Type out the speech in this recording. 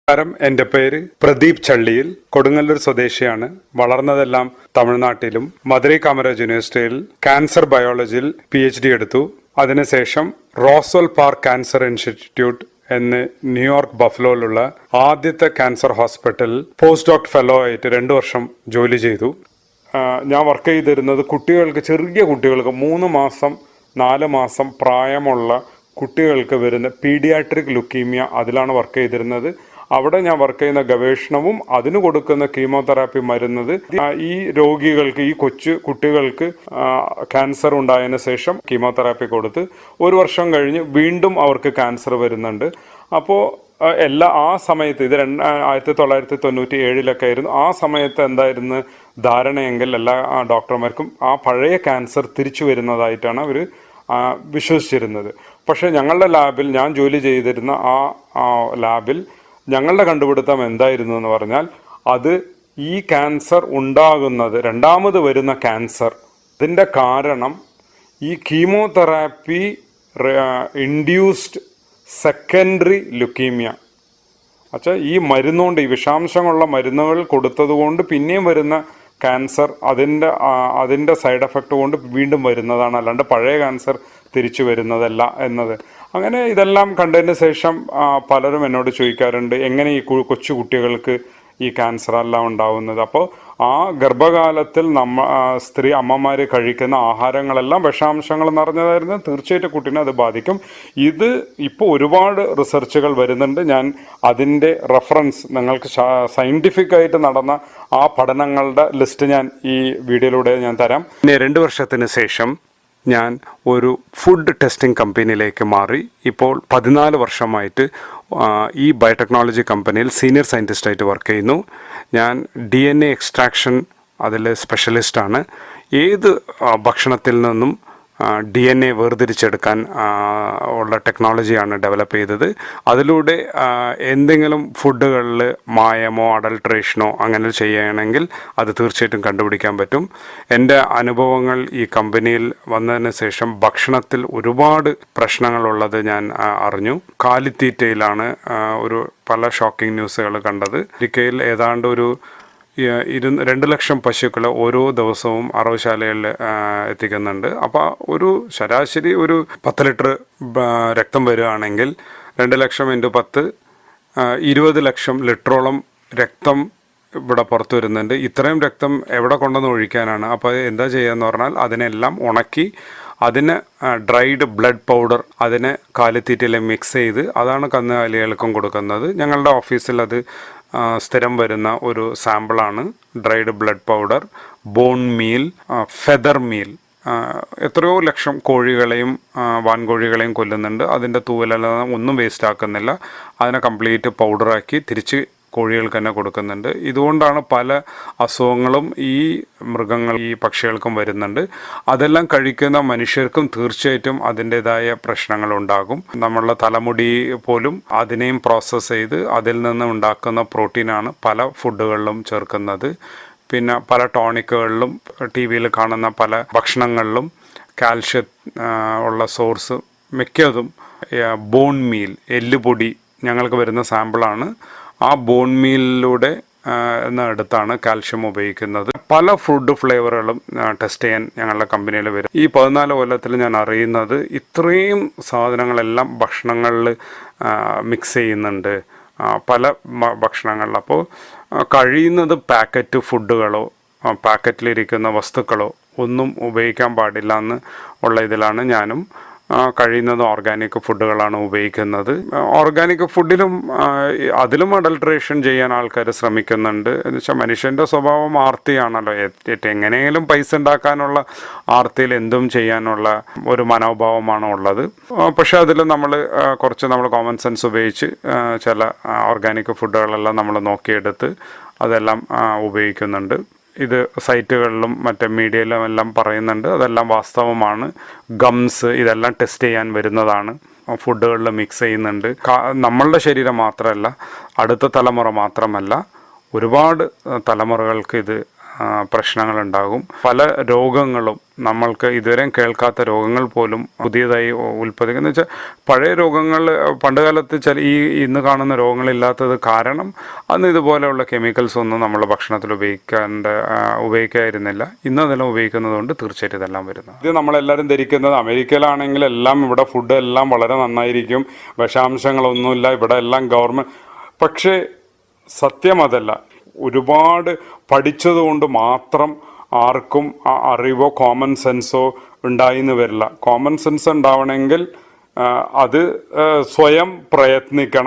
നമസ്കാരം, എൻ്റെ പേര് പ്രദീപ് ചള്ളിയിൽ, കൊടുങ്ങല്ലൂർ സ്വദേശിയാണ്. വളർന്നതെല്ലാം തമിഴ്നാട്ടിലും. മധുരൈ കാമരാജ് യൂണിവേഴ്സിറ്റിയിൽ ക്യാൻസർ ബയോളജിയിൽ PhD എടുത്തു. അതിനുശേഷം റോസ്വെൽ പാർക്ക് ക്യാൻസർ ഇൻസ്റ്റിറ്റ്യൂട്ട് എന്ന് ന്യൂയോർക്ക് ബഫലോയിലുള്ള ആദ്യത്തെ ക്യാൻസർ ഹോസ്പിറ്റലിൽ പോസ്റ്റ് ഡോക്ടർ ഫെലോ ആയിട്ട് 2 വർഷം ജോലി ചെയ്തു. ഞാൻ വർക്ക് ചെയ്തിരുന്നത് കുട്ടികൾക്ക്, ചെറിയ കുട്ടികൾക്ക് 3 മാസം 4 മാസം പ്രായമുള്ള കുട്ടികൾക്ക് വരുന്ന പീഡിയാട്രിക് ലുക്കീമിയ, അതിലാണ് വർക്ക് ചെയ്തിരുന്നത്. അവിടെ ഞാൻ വർക്ക് ചെയ്യുന്ന ഗവേഷണവും അതിന് കൊടുക്കുന്ന കീമോതെറാപ്പി മരുന്നത് ഈ രോഗികൾക്ക്, ഈ കൊച്ചു കുട്ടികൾക്ക് ക്യാൻസർ ഉണ്ടായതിനു ശേഷം കീമോതെറാപ്പി കൊടുത്ത് 1 വർഷം കഴിഞ്ഞ് വീണ്ടും അവർക്ക് ക്യാൻസർ വരുന്നുണ്ട്. അപ്പോൾ ആ സമയത്ത് ഇത് 1997 ആയിരുന്നു. ആ സമയത്ത് എന്തായിരുന്നു ധാരണയെങ്കിൽ എല്ലാ ഡോക്ടർമാർക്കും ആ പഴയ ക്യാൻസർ തിരിച്ചു വരുന്നതായിട്ടാണ് അവർ വിശ്വസിച്ചിരുന്നത്. പക്ഷേ ഞങ്ങളുടെ ലാബിൽ, ഞാൻ ജോലി ചെയ്തിരുന്ന ആ ലാബിൽ ഞങ്ങളുടെ കണ്ടുപിടുത്തം എന്തായിരുന്നു എന്ന് പറഞ്ഞാൽ, അത് ഈ ക്യാൻസർ ഉണ്ടാകുന്നത്, രണ്ടാമത് വരുന്ന ക്യാൻസർ, അതിൻ്റെ കാരണം ഈ കീമോതെറാപ്പി ഇൻഡ്യൂസ്ഡ് സെക്കൻഡറി ലുക്കീമിയ. അച്ഛാ, ഈ മരുന്നുകൊണ്ട്, ഈ വിഷാംശമുള്ള മരുന്നുകൾ കൊടുത്തതുകൊണ്ട് പിന്നെയും വരുന്ന ക്യാൻസർ അതിൻ്റെ സൈഡ് എഫക്റ്റ് കൊണ്ട് വീണ്ടും വരുന്നതാണ്, അല്ലാണ്ട് പഴയ ക്യാൻസർ തിരിച്ചു വരുന്നതല്ല എന്നത്. അങ്ങനെ ഇതെല്ലാം കണ്ടതിന് ശേഷം പലരും എന്നോട് ചോദിക്കാറുണ്ട്, എങ്ങനെ ഈ കൊച്ചു കുട്ടികൾക്ക് ഈ ക്യാൻസർ എല്ലാം ഉണ്ടാവുന്നത്. അപ്പോൾ ആ ഗർഭകാലത്തിൽ സ്ത്രീ അമ്മമാർ കഴിക്കുന്ന ആഹാരങ്ങളെല്ലാം വിഷാംശങ്ങൾ നിറഞ്ഞതായിരുന്നു. തീർച്ചയായിട്ടും കുട്ടീനെ അത് ബാധിക്കും. ഇത് ഇപ്പോൾ ഒരുപാട് റിസർച്ചുകൾ വരുന്നുണ്ട്. ഞാൻ അതിൻ്റെ റെഫറൻസ് നിങ്ങൾക്ക് സയൻറ്റിഫിക് ആയിട്ട് നടന്ന ആ പഠനങ്ങളുടെ ലിസ്റ്റ് ഞാൻ ഈ വീഡിയോയിലൂടെ ഞാൻ തരാം. പിന്നെ 2 വർഷത്തിന് ശേഷം ഞാൻ ഒരു ഫുഡ് ടെസ്റ്റിംഗ് കമ്പനിയിലേക്ക് മാറി. ഇപ്പോൾ 14 വർഷമായിട്ട് ഈ ബയോടെക്നോളജി കമ്പനിയിൽ സീനിയർ സയൻറ്റിസ്റ്റായിട്ട് വർക്ക് ചെയ്യുന്നു. ഞാൻ DNA എക്സ്ട്രാക്ഷൻ അതിൽ സ്പെഷ്യലിസ്റ്റാണ്. ഏത് ഭക്ഷണത്തിൽ നിന്നും DNA വേർതിരിച്ചെടുക്കാൻ ഉള്ള ടെക്നോളജിയാണ് ഡെവലപ്പ് ചെയ്തത്. അതിലൂടെ എന്തെങ്കിലും ഫുഡുകളിൽ മായമോ അഡൾട്രേഷനോ അങ്ങനെ ചെയ്യണമെങ്കിൽ അത് തീർച്ചയായിട്ടും കണ്ടുപിടിക്കാൻ പറ്റും. എൻ്റെ അനുഭവങ്ങൾ ഈ കമ്പനിയിൽ വന്നതിന് ശേഷം ഭക്ഷണത്തിൽ ഒരുപാട് പ്രശ്നങ്ങളുള്ളത് ഞാൻ അറിഞ്ഞു. കാലിത്തീറ്റയിലാണ് പല ഷോക്കിംഗ് ന്യൂസുകൾ കണ്ടത്. ഒരിക്കൽ ഏതാണ്ട് 2 ലക്ഷം പശുക്കളെ ഓരോ ദിവസവും അറവുശാലകളിൽ എത്തിക്കുന്നുണ്ട്. അപ്പോൾ ശരാശരി 10 ലിറ്റർ രക്തം വരികയാണെങ്കിൽ 2 ലക്ഷം × 10 20 ലക്ഷം ലിറ്ററോളം രക്തം ഇവിടെ പുറത്തു വരുന്നുണ്ട്. ഇത്രയും രക്തം എവിടെ കൊണ്ടുവന്ന് ഒഴിക്കാനാണ്? അപ്പോൾ എന്താ ചെയ്യുകയെന്ന് പറഞ്ഞാൽ, അതിനെല്ലാം ഉണക്കി അതിന് ഡ്രൈഡ് ബ്ലഡ് പൗഡർ അതിനെ കാലിത്തീറ്റയിൽ മിക്സ് ചെയ്ത് അതാണ് കന്നുകാലികൾക്കും കൊടുക്കുന്നത്. ഞങ്ങളുടെ ഓഫീസിൽ അത് സ്ഥിരം വരുന്ന ഒരു സാമ്പിളാണ്. Dried blood powder, bone meal, feather meal. എത്രയോ ലക്ഷം കോഴികളെയും വാൻകോഴികളെയും കൊല്ലുന്നുണ്ട്. അതിൻ്റെ തൂവലെല്ലാം ഒന്നും വേസ്റ്റ് ആക്കുന്നില്ല. അതിനെ കംപ്ലീറ്റ് പൗഡറാക്കി തിരിച്ച് കോഴികൾക്ക് തന്നെ കൊടുക്കുന്നുണ്ട്. ഇതുകൊണ്ടാണ് പല അസുഖങ്ങളും ഈ പക്ഷികൾക്കും വരുന്നുണ്ട്. അതെല്ലാം കഴിക്കുന്ന മനുഷ്യർക്കും തീർച്ചയായിട്ടും അതിൻ്റെതായ പ്രശ്നങ്ങളുണ്ടാകും. നമ്മളുടെ തലമുടി പോലും അതിനെയും പ്രോസസ്സ് ചെയ്ത് അതിൽ നിന്ന് ഉണ്ടാക്കുന്ന പ്രോട്ടീനാണ് പല ഫുഡുകളിലും ചേർക്കുന്നത്. പിന്നെ പല ടോണിക്കുകളിലും TV കാണുന്ന പല ഭക്ഷണങ്ങളിലും കാൽഷ്യം ഉള്ള സോഴ്സ് മിക്കതും ബോൺ മീൽ, എല്ലുപൊടി ഞങ്ങൾക്ക് വരുന്ന സാമ്പിളാണ്. ആ ബോൺ മീലിലൂടെ എടുത്താണ് കാൽഷ്യം ഉപയോഗിക്കുന്നത്. പല ഫുഡ് ഫ്ലേവറുകളും ടെസ്റ്റ് ചെയ്യാൻ ഞങ്ങളുടെ കമ്പനിയിൽ വരും. ഈ 14 കൊല്ലത്തിൽ ഞാൻ അറിയുന്നത് ഇത്രയും സാധനങ്ങളെല്ലാം ഭക്ഷണങ്ങളിൽ മിക്സ് ചെയ്യുന്നുണ്ട്, പല ഭക്ഷണങ്ങളിൽ. അപ്പോൾ കഴിയുന്നത് പാക്കറ്റ് ഫുഡുകളോ പാക്കറ്റിലിരിക്കുന്ന വസ്തുക്കളോ ഒന്നും ഉപയോഗിക്കാൻ പാടില്ല എന്ന് ഉള്ള ഇതിലാണ് ഞാനും കഴിയുന്നത് ഓർഗാനിക് ഫുഡുകളാണ് ഉപയോഗിക്കുന്നത്. ഓർഗാനിക് ഫുഡിലും അതിലും അഡൾട്രേഷൻ ചെയ്യാൻ ആൾക്കാർ ശ്രമിക്കുന്നുണ്ട്. എന്ന് വെച്ചാൽ മനുഷ്യൻ്റെ സ്വഭാവം ആർത്തിയാണല്ലോ. എങ്ങനെയെങ്കിലും പൈസ ഉണ്ടാക്കാനുള്ള ആർത്തിയിൽ എന്തും ചെയ്യാനുള്ള ഒരു മനോഭാവമാണ് ഉള്ളത്. പക്ഷേ അതിൽ നമ്മൾ കോമൺ സെൻസ് ഉപയോഗിച്ച് ചില ഓർഗാനിക് ഫുഡുകളെല്ലാം നമ്മൾ നോക്കിയെടുത്ത് അതെല്ലാം ഉപയോഗിക്കുന്നുണ്ട്. ഇത് സൈറ്റുകളിലും മറ്റേ മീഡിയയിലും എല്ലാം പറയുന്നുണ്ട്. അതെല്ലാം വാസ്തവമാണ്. ഗംസ് ഇതെല്ലാം ടെസ്റ്റ് ചെയ്യാൻ വരുന്നതാണ്. ഫുഡുകളിൽ മിക്സ് ചെയ്യുന്നുണ്ട്. നമ്മളുടെ ശരീരം മാത്രമല്ല, അടുത്ത തലമുറ മാത്രമല്ല, ഒരുപാട് തലമുറകൾക്ക് ഇത് പ്രശ്നങ്ങളുണ്ടാകും. പല രോഗങ്ങളും നമ്മൾക്ക് ഇതുവരെ കേൾക്കാത്ത രോഗങ്ങൾ പോലും പുതിയതായി ഉൽപ്പാദിക്കുന്ന വെച്ചാൽ പഴയ രോഗങ്ങൾ പണ്ടുകാലത്ത് ഇന്ന് കാണുന്ന രോഗങ്ങളില്ലാത്തത് കാരണം അന്ന് ഇതുപോലെയുള്ള കെമിക്കൽസ് ഒന്നും നമ്മുടെ ഭക്ഷണത്തിൽ ഉപയോഗിക്കാതിരുന്നില്ല. ഇന്ന് അതെല്ലാം ഉപയോഗിക്കുന്നത് കൊണ്ട് തീർച്ചയായിട്ടും ഇതെല്ലാം വരുന്നത്. ഇത് നമ്മളെല്ലാവരും ധരിക്കുന്നത് അമേരിക്കയിലാണെങ്കിൽ എല്ലാം ഇവിടെ ഫുഡ് എല്ലാം വളരെ നന്നായിരിക്കും, വിഷാംശങ്ങളൊന്നുമില്ല, ഇവിടെ എല്ലാം ഗവൺമെൻറ്. പക്ഷേ സത്യം അതല്ല. ഒരുപാട് പഠിച്ചതുകൊണ്ട് മാത്രം ആർക്കും അറിവോ കോമൺ സെൻസോ ഉണ്ടായിന്ന് വരില്ല. കോമൺ സെൻസ് ഉണ്ടാവണമെങ്കിൽ അത് സ്വയം പ്രയത്നിക്കണം.